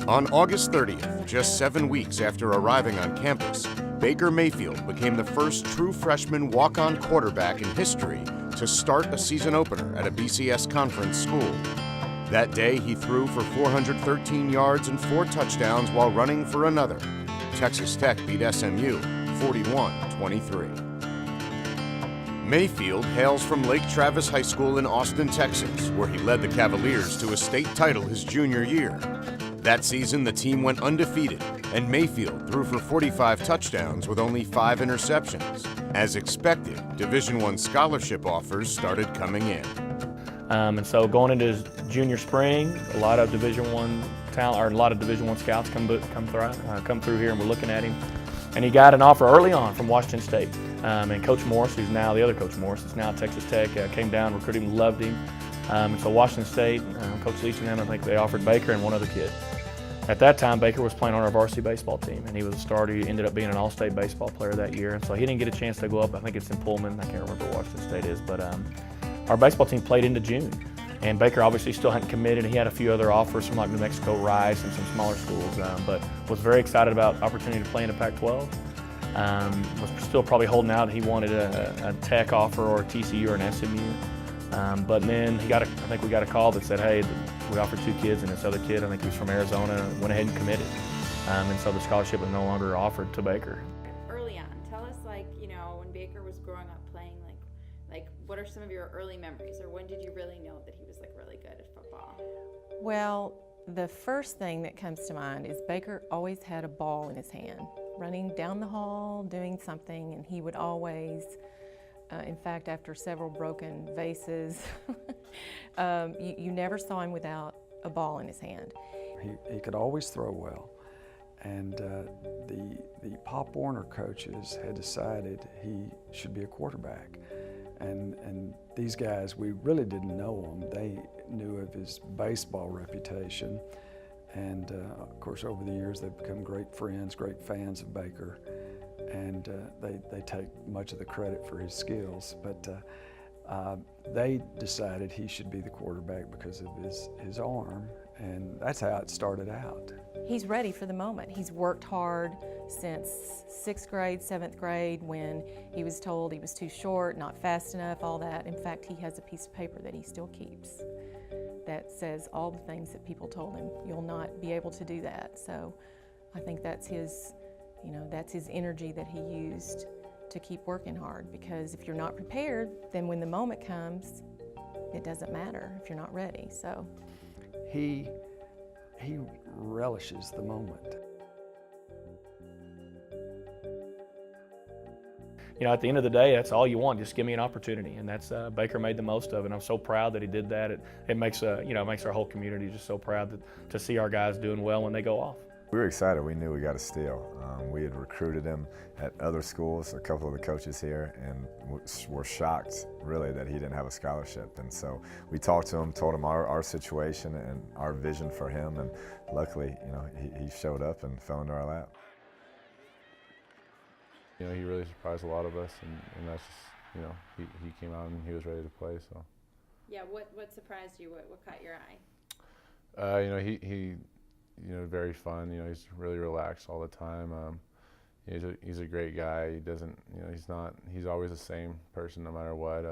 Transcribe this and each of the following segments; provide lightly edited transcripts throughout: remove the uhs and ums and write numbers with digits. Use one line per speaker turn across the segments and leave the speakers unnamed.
On August 30th, just 7 weeks after arriving on campus, Baker Mayfield became the first true freshman walk-on quarterback in history to start a season opener at a BCS conference school. That day, he threw for 413 yards and 4 touchdowns while running for another. Texas Tech beat SMU 41-23. Mayfield hails from Lake Travis High School in Austin, Texas, where he led the Cavaliers to a state title his junior year. That season, the team went undefeated, and Mayfield threw for 45 touchdowns with only 5 interceptions. As expected, Division I scholarship offers started coming in.
And so going into his junior spring, a lot of Division I talent, or a lot of Division I scouts come through here, and we're looking at him. And he got an offer early on from Washington State. And Coach Morris, who's now the other Coach Morris, is now at Texas Tech, came down, recruited him, loved him. And so Washington State, Coach Leach and them, I think they offered Baker and one other kid. At that time, Baker was playing on our varsity baseball team, and he was a starter. He ended up being an all-state baseball player that year, and so he didn't get a chance to go up. I think it's in Pullman. I can't remember where Washington State is, but our baseball team played into June, and Baker obviously still hadn't committed. He had a few other offers from like New Mexico Rice and some smaller schools, but was very excited about the opportunity to play in the Pac-12. Was still probably holding out. He wanted a Tech offer or a TCU or an SMU. But then I think we got a call that said, hey, we offered 2 kids, and this other kid, I think he was from Arizona, went ahead and committed. And so the scholarship was no longer offered to Baker.
Early on, tell us, when Baker was growing up playing, what are some of your early memories, or when did you really know that he was really good at football?
Well, the first thing that comes to mind is Baker always had a ball in his hand, running down the hall, doing something, and he would always, in fact, after several broken vases, you never saw him without a ball in his hand.
He could always throw well, and the Pop Warner coaches had decided he should be a quarterback. And these guys, we really didn't know them. They knew of his baseball reputation, and of course over the years they've become great friends, great fans of Baker, and they take much of the credit for his skills. But they decided he should be the quarterback because of his arm, and that's how it started out.
He's ready for the moment. He's worked hard since 6th grade, 7th grade, when he was told he was too short, not fast enough, all that. In fact, he has a piece of paper that he still keeps that says all the things that people told him. You'll not be able to do that. So I think that's his energy that he used to keep working hard, because if you're not prepared, then when the moment comes, it doesn't matter if you're not ready. So
he relishes the moment.
At the end of the day, that's all you want. Just give me an opportunity, and that's Baker made the most of it. I'm so proud that he did that. It makes makes our whole community just so proud to see our guys doing well when they go off.
We were excited. We knew we got a steal. We had recruited him at other schools, a couple of the coaches here, and were shocked, really, that he didn't have a scholarship. And so we talked to him, told him our situation and our vision for him, and luckily, he showed up and fell into our lap.
He really surprised a lot of us, and that's just, he came out and he was ready to play. So.
Yeah, what surprised you? What caught your eye?
He very fun. He's really relaxed all the time. He's a great guy. He doesn't, he's always the same person no matter what.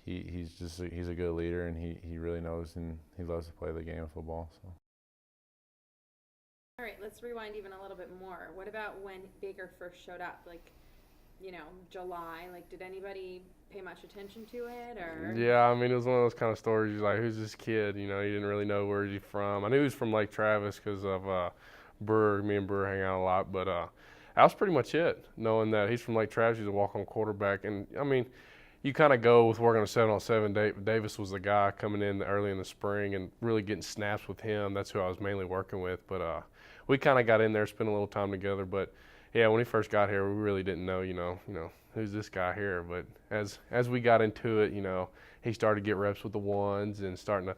He's a good leader, and he really knows, and he loves to play the game of football. So.
All right, let's rewind even a little bit more. What about when Baker first showed up? July. Did anybody pay much attention to it, or?
Yeah, it was one of those kind of stories. Who's this kid? You didn't really know where he's from. I knew he was from Lake Travis because of Burr. Me and Burr hang out a lot, but that was pretty much it. Knowing that he's from Lake Travis, he's a walk-on quarterback, and you kind of go with working on a 7-on-7. Davis was the guy coming in early in the spring and really getting snaps with him. That's who I was mainly working with, but we kind of got in there, spent a little time together. But yeah, when he first got here, we really didn't know, who's this guy here. But as we got into it, he started to get reps with the ones and starting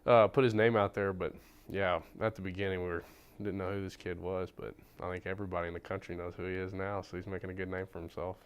to put his name out there. But yeah, at the beginning, we didn't know who this kid was. But I think everybody in the country knows who he is now, so he's making a good name for himself.